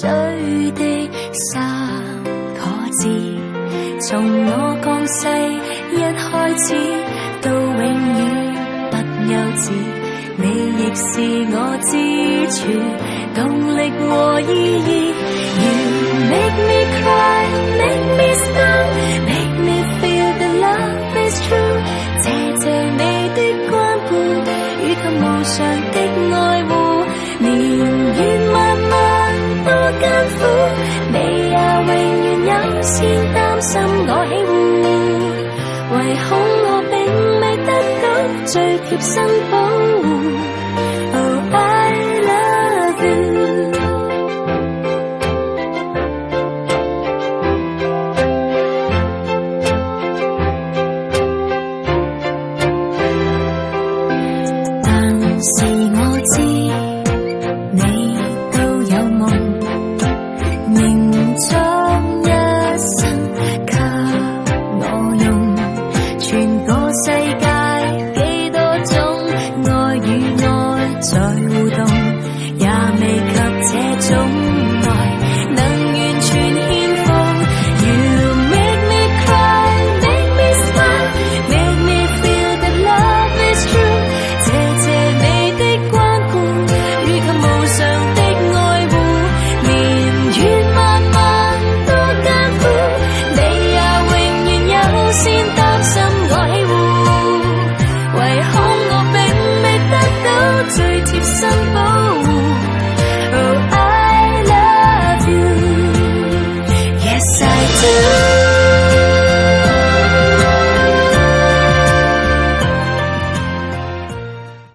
水的三個字，從我降世一開始到永遠不休止，你亦是我支柱，動力和意義。You make me cry, make me stop, make me feel that love is true。謝謝你的關顧，與及無償的愛護，年月漫漫多艱苦，你也永遠優先擔心我喜惡，唯恐我並未得到最貼身保護。Oh, I love you。但是我